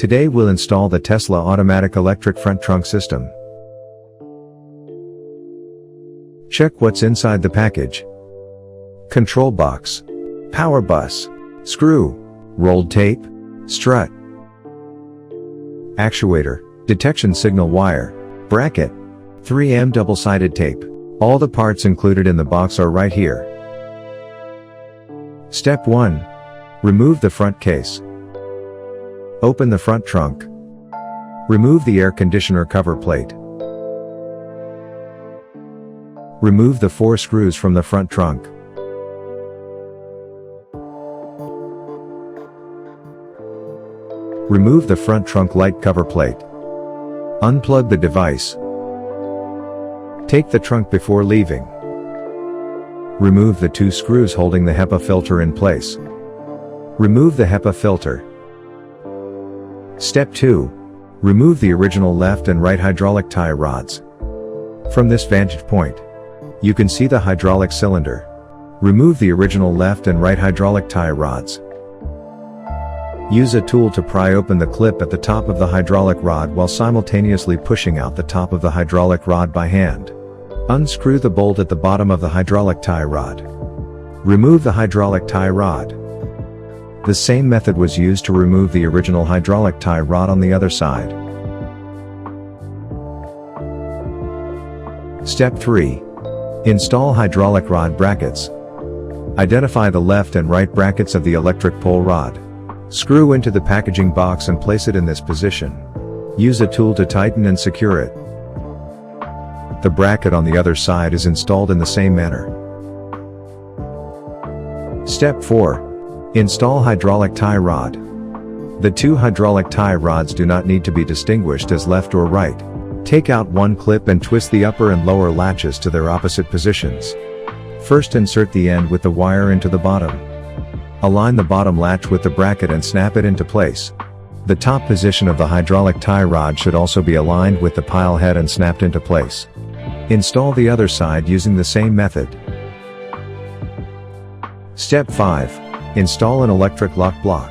Today we'll install the Tesla automatic electric front trunk system. Check what's inside the package. Control box, power bus, screw, rolled tape, strut, actuator, detection signal wire, bracket, 3M double-sided tape. All the parts included in the box are right here. Step 1. Remove the front case. Open the front trunk. Remove the air conditioner cover plate. Remove the 4 screws from the front trunk. Remove the front trunk light cover plate. Unplug the device. Take the trunk before leaving. Remove the 2 screws holding the HEPA filter in place. Remove the HEPA filter. Step 2. Remove the original left and right hydraulic tie rods. From this vantage point, you can see the hydraulic cylinder. Remove the original left and right hydraulic tie rods. Use a tool to pry open the clip at the top of the hydraulic rod while simultaneously pushing out the top of the hydraulic rod by hand. Unscrew the bolt at the bottom of the hydraulic tie rod. Remove the hydraulic tie rod. The same method was used to remove the original hydraulic tie rod on the other side. Step 3. Install hydraulic rod brackets. Identify the left and right brackets of the electric pole rod. Screw into the packaging box and place it in this position. Use a tool to tighten and secure it. The bracket on the other side is installed in the same manner. Step 4. Install hydraulic tie rod. The 2 hydraulic tie rods do not need to be distinguished as left or right. Take out one clip and twist the upper and lower latches to their opposite positions. First insert the end with the wire into the bottom. Align the bottom latch with the bracket and snap it into place. The top position of the hydraulic tie rod should also be aligned with the pile head and snapped into place. Install the other side using the same method. Step 5. Install an electric lock block.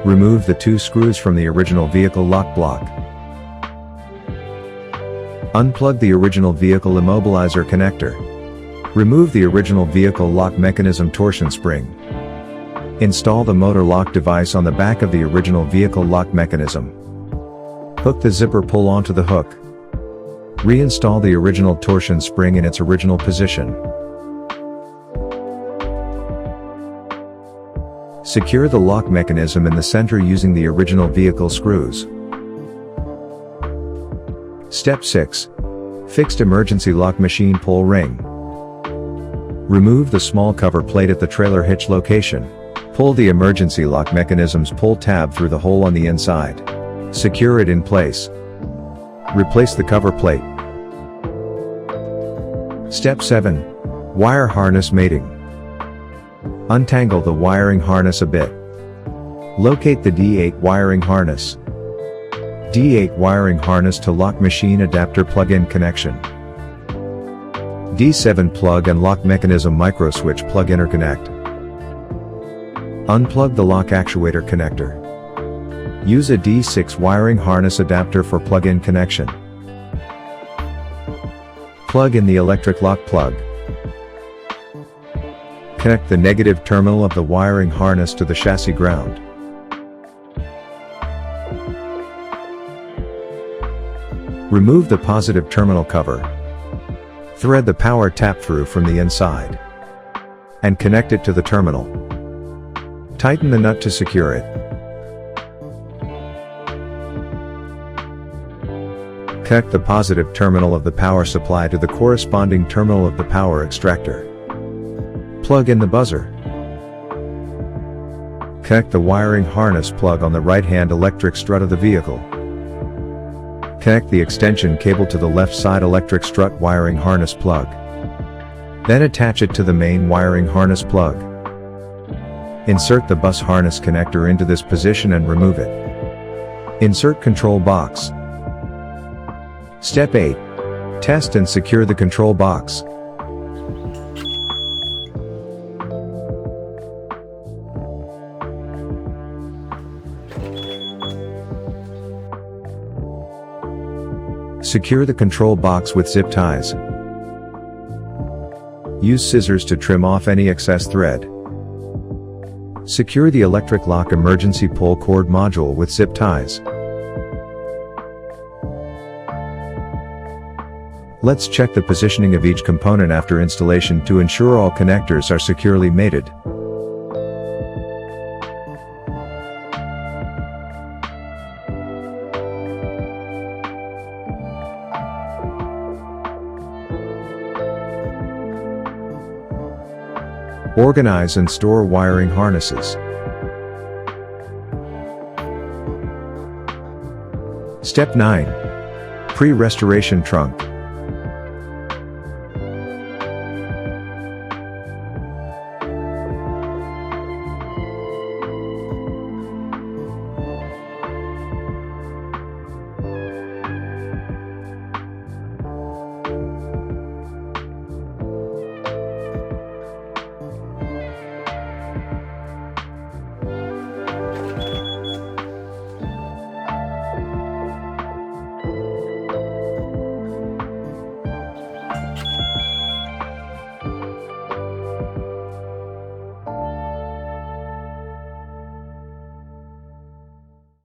Remove the 2 screws from the original vehicle lock block. Unplug the original vehicle immobilizer connector. Remove the original vehicle lock mechanism torsion spring. Install the motor lock device on the back of the original vehicle lock mechanism. Hook the zipper pull onto the hook. Reinstall the original torsion spring in its original position. Secure the lock mechanism in the center using the original vehicle screws. Step 6. Fixed emergency lock machine pull ring. Remove the small cover plate at the trailer hitch location. Pull the emergency lock mechanism's pull tab through the hole on the inside. Secure it in place. Replace the cover plate. Step 7. Wire harness mating. Untangle the wiring harness a bit. Locate the D8 wiring harness. D8 wiring harness to lock machine adapter plug-in connection. D7 plug and lock mechanism micro switch plug interconnect. Unplug the lock actuator connector. Use a D6 wiring harness adapter for plug-in connection. Plug in the electric lock plug. Connect the negative terminal of the wiring harness to the chassis ground. Remove the positive terminal cover. Thread the power tap through from the inside. And connect it to the terminal. Tighten the nut to secure it. Connect the positive terminal of the power supply to the corresponding terminal of the power extractor. Plug in the buzzer. Connect the wiring harness plug on the right-hand electric strut of the vehicle. Connect the extension cable to the left side electric strut wiring harness plug. Then attach it to the main wiring harness plug. Insert the bus harness connector into this position and remove it. Insert control box. Step 8. Test and secure the control box. Secure the control box with zip ties. Use scissors to trim off any excess thread. Secure the electric lock emergency pull cord module with zip ties. Let's check the positioning of each component after installation to ensure all connectors are securely mated. Organize and store wiring harnesses. Step 9. Pre-restoration trunk.